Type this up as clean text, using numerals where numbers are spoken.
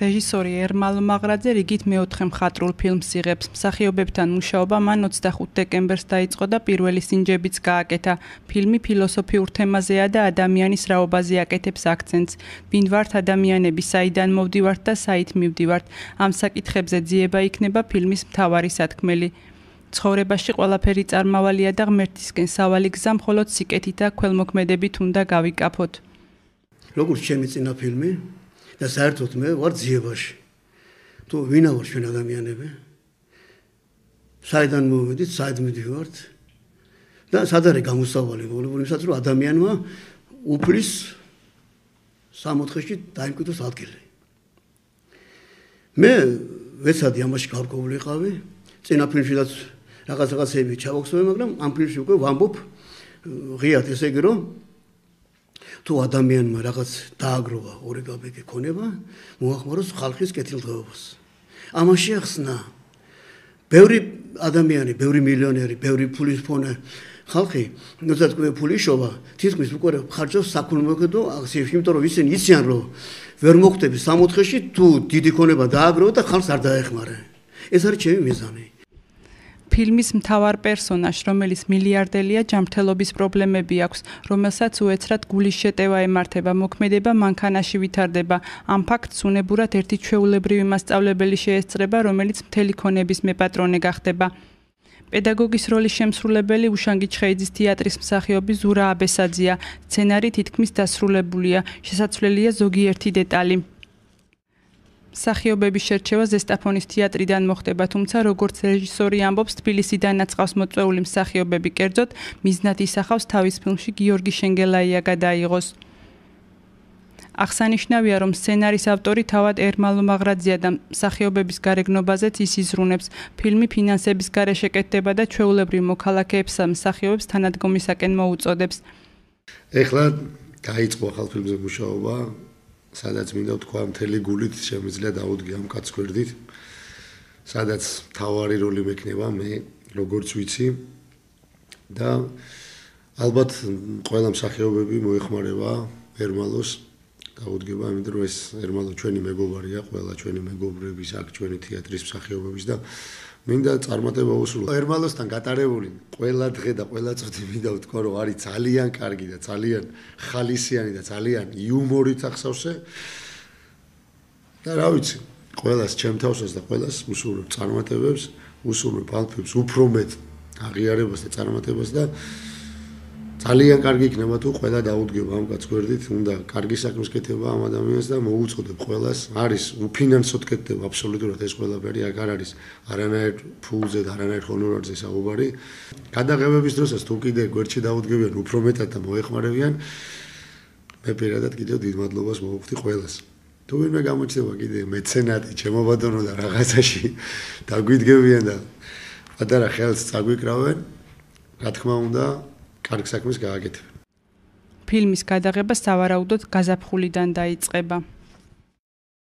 რეჟისორი ერმალო მაღრაძე რიგით მეოთხე მხატვრულ ფილმს იღებს. მსახიობებთან მუშაობა მან 25 დეკემბერს დაიწყო და პირველი სინჯებიც გააკეთა. ფილმი ფილოსოფიურ თემაზეა და ადამიანის რაობაზე აკეთებს აქცენტს. ვინ ვართ ადამიანები, საიდან მოვდივართ და საით მივდივართ? ამ საკითხებზე ძიება იქნება ფილმის მთავარი სათქმელი. ცხოვრებაში ყველაფერი წარმავალია და ღმერთისკენ სავალი გზა მხოლოდ სიკეთით და ქველმოქმედებით უნდა გავიკაფოთ. როგორც ჩემი წინა ფილმი და საერთოდ მე ვარ ძიებაში. თუ ვინა ვარ ჩვენ ადამიანები? საიდან მოვედით, საით მივდივართ? და სად არის გამოსავალი მოგებული იმასაც, რომ ადამიანმა უფლის 64-ში დაიმკვიდროს ადგილი. მე ვეცადი ამაში გარკვეულიყავი, წინა ფილმშიდაც რაღაცები ჩავაქსოვე, მაგრამ ამ ფილმში უკვე ვამბობ ღიად, ესე იგი რომ თუ ადამიანმა რაღაც დააგროვა ორი გაბექი ქონება, მოახმაროს ხალხის კეთილდღეობას. ამაში ახსნა ბევრი ადამიანი, ბევრი მილიონერი, ბევრი ფულის მქონე ხალხი, როდესაც ფული შოვა, თითქმის უკვე ხარჯავს საქველმოქმედო აქციებში, იმიტომ რომ ისინი იციან, რომ ვერ მოხვდები 64-ში, თუ დიდი ქონება დააგროვა და ხალხს არ დაეხმარე. ეს არის ჩემი მიზანი. ფილმის მთავარ პერსონაჟს, რომელიც მილიარდელია, ჯანმრთელობის პრობლემები აქვს, რომელსაც უეცრად გულის შეტევა ემართება, მოქმედება მანქანაში ვითარდება. ამ ფაქტს უნებურად ერთი ჩვეულებრივი მასწავლებელი შეესწრება, რომელიც მთელი ქონების მეპატრონე გახდება. პედაგოგის როლის შემსრულებელი უშანგი ჩხეიძის თეატრის მსახიობი ზურა აბესაძეა. სცენარი თითქმის დასრულებულია, შესაძლებელია ზოგიერთი დეტალი. მსახიობების შერჩევა ზესტაფონის თეატრიდან მოხდება, თუმცა როგორც რეჟისორი ამბობს, თბილისიდან აწყავს მოწვეული მსახიობები, კერძოდ მიზნად ისახავს თავის ფილმში გიორგი შენგელაია გადაიღოს. აღსანიშნავია, რომ სცენარის ავტორი თავად ერმალო მაღრაძეა და მსახიობების გარეგნობაზეც ის იზრუნებს. ფილმი ფინანსების გარეშე კეთდება და ჩვეულებრივ მოქალაქეებს და მსახიობებს თანადგომისაკენ მოუწოდებს. ეხლა დაიწყო ახალ ფილმზე მუშაობა. სადაც მინდა ვთქვა, მთელი გულით შემიძლია დავუდგე ამ კაცს გვერდით, სადაც მთავარი როლი მექნება მე, როგორც ვიცი და ალბათ ყველა მსახიობები მოეხმარება ერმალოს დაუდგება, იმიტომ რომ ეს ერმალო ჩვენი მეგობარია, ყველა ჩვენი მეგობრების, აქ ჩვენი თეატრის მსახიობების და მინდა წარმატება უსურვო. ერმალოსთან გატარებული ყველა დღე და ყველა წუთი მინდა ვთქვა, რომ არის ძალიან კარგი და ძალიან ხალისიანი და ძალიან იუმორით ახსავსე. და რა ვიცი, ყველას ჩემ თავსაც და ყველას უსურვებ წარმატებებს, უსურვებ ალფებს, უფრო მეტ აღიარებას და წარმატებას და ძალიან კარგი იქნება თუ ყველა დაუდგება ამ კაც გვერდით, უნდა კარგი საქმის კეთება ამ ადამიანს და მოუწოდებ ყველას. არის უფინანსოდ კეთდება აბსოლუტურად ეს ყველაფერი, აქ არ არის არანაირ ფულზე და არანაირ ჰონორარზე საუბარი. გადაღებების დროსაც თუ კიდე გვერდში დაუდგებიან უფრო მეტად და მოეხმარებიან, მე პირადად კიდევ დიდ მადლობას მოვუხდი ყველას. თუ ვინმე გამოჩნდება კიდე მეცენატი, ჩემობატონო და რაღაცაში დაგვიდგებიან და პატარა ხელს წაგვიკრავენ, რა თქმა უნდა კარგ საქმეს გააკეთებენ. ფილმის გადაღება სავარაუდოდ გაზაფხულიდან დაიწყება.